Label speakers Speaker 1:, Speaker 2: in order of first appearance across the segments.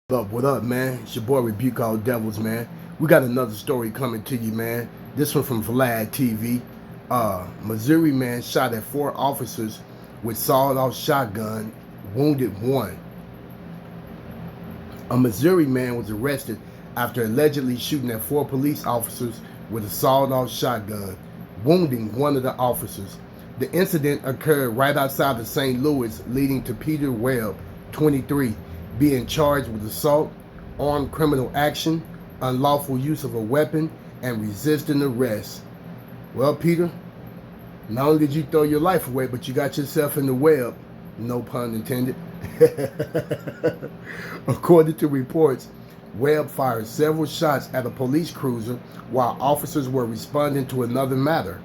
Speaker 1: What up, man? It's your boy Rebuke All Devils, man. We got another story coming to you, man. This one from Vlad TV. Missouri man shot at 4 officers with sawed-off shotgun, wounded 1. A Missouri man was arrested after allegedly shooting at 4 police officers with a sawed-off shotgun, wounding 1 of the officers. The incident occurred right outside of St. Louis, leading to Peter Webb, 23, being charged with assault, armed criminal action, unlawful use of a weapon, and resisting arrest. Well, Peter, not only did you throw your life away, but you got yourself in the web. No pun intended. According to reports, Webb fired several shots at a police cruiser while officers were responding to another matter.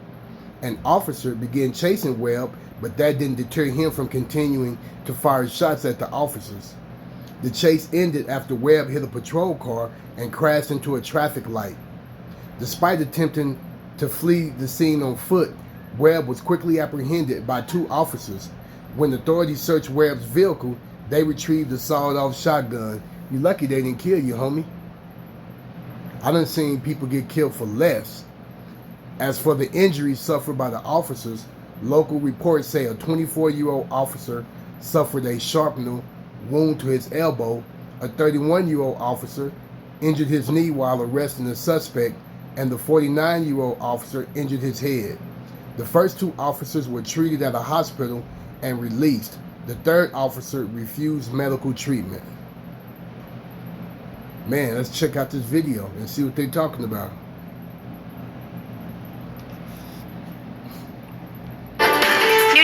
Speaker 1: An officer began chasing Webb, but that didn't deter him from continuing to fire shots at the officers. The chase ended after Webb hit a patrol car and crashed into a traffic light. Despite attempting to flee the scene on foot, Webb was quickly apprehended by 2 officers. When authorities searched Webb's vehicle, they retrieved a sawed-off shotgun. You lucky they didn't kill you, homie. I done seen people get killed for less. As for the injuries suffered by the officers, local reports say a 24-year-old officer suffered a shrapnel wound to his elbow, a 31-year-old officer injured his knee while arresting the suspect, and the 49-year-old officer injured his head. The first 2 officers were treated at a hospital and released. The 3rd officer refused medical treatment. Man, let's check out this video and see what they're talking about.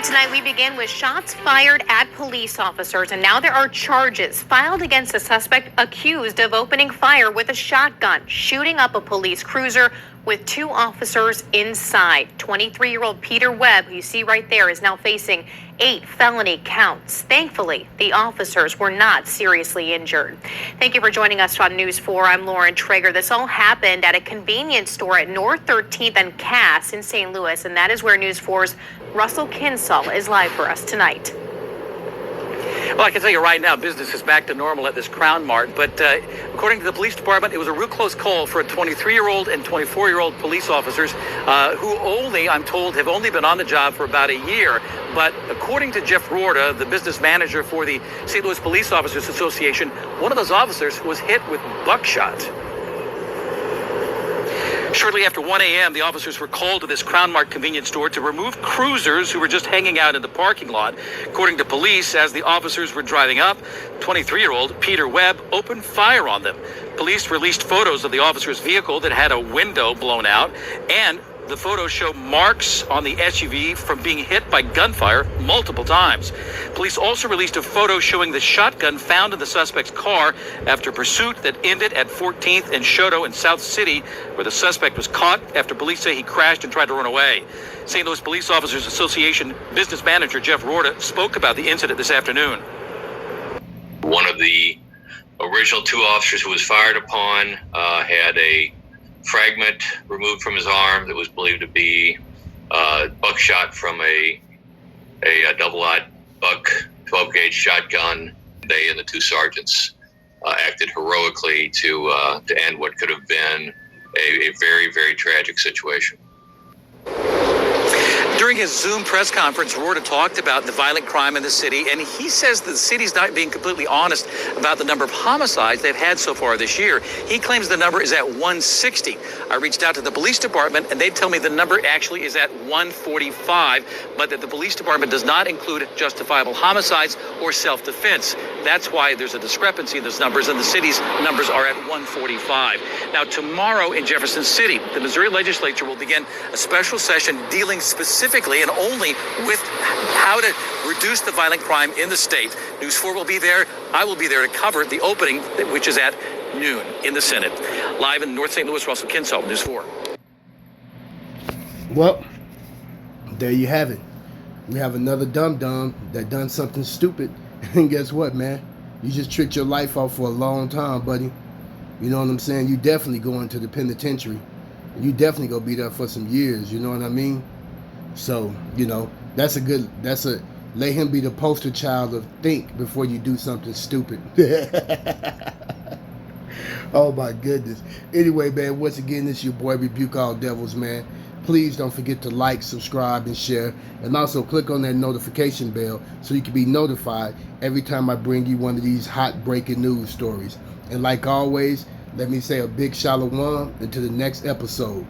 Speaker 2: Tonight we begin with shots fired at police officers, and now there are charges filed against a suspect accused of opening fire with a shotgun, shooting up a police cruiser with 2 officers inside. 23-year-old Peter Webb, who you see right there, is now facing 8 felony counts. Thankfully, the officers were not seriously injured. Thank you for joining us on News 4. I'm Lauren Traeger. This all happened at a convenience store at North 13th and Cass in St. Louis, and that is where News 4's Russell Kinsall is live for us tonight.
Speaker 3: Well, I can tell you right now, business is back to normal at this Crown Mart, but according to the police department, it was a real close call for 23-year-old and 24-year-old police officers who only, I'm told, have only been on the job for about a year. But according to Jeff Rorta, the business manager for the St. Louis Police Officers Association, one of those officers was hit with buckshot. Shortly after 1 a.m., the officers were called to this Crown Mart convenience store to remove cruisers who were just hanging out in the parking lot. According to police, as the officers were driving up, 23-year-old Peter Webb opened fire on them. Police released photos of the officer's vehicle that had a window blown out, and the photos show marks on the SUV from being hit by gunfire multiple times. Police also released a photo showing the shotgun found in the suspect's car after pursuit that ended at 14th and Shoto in South City, where the suspect was caught after police say he crashed and tried to run away. St. Louis Police Officers Association business manager Jeff Rorta spoke about the incident this afternoon.
Speaker 4: One of the original 2 officers who was fired upon had a fragment removed from his arm that was believed to be buckshot from a double-aught buck 12-gauge shotgun. They and the 2 sergeants acted heroically to end what could have been a very, very tragic situation.
Speaker 3: During his Zoom press conference, Rorta talked about the violent crime in the city, and he says the city's not being completely honest about the number of homicides they've had so far this year. He claims the number is at 160. I reached out to the police department, and they tell me the number actually is at 145, but that the police department does not include justifiable homicides or self-defense. That's why there's a discrepancy in those numbers, and the city's numbers are at 145. Now, tomorrow in Jefferson City, the Missouri legislature will begin a special session dealing specifically and only with how to reduce the violent crime in the state. News 4 will be there. I will be there to cover the opening, which is at noon in the Senate. Live in North St. Louis, Russell Kinsall, News 4.
Speaker 1: Well, there you have it. We have another dum-dum that done something stupid. And guess what, man? You just tricked your life out for a long time, buddy. You know what I'm saying? You definitely going to the penitentiary. You definitely gonna be there for some years, you know what I mean? So, you know, let him be the poster child of think before you do something stupid. Oh my goodness. Anyway, man, once again, this is your boy Rebuke All Devils, man. Please don't forget to like, subscribe, and share. And also click on that notification bell so you can be notified every time I bring you one of these hot breaking news stories. And like always, let me say a big shalom until the next episode.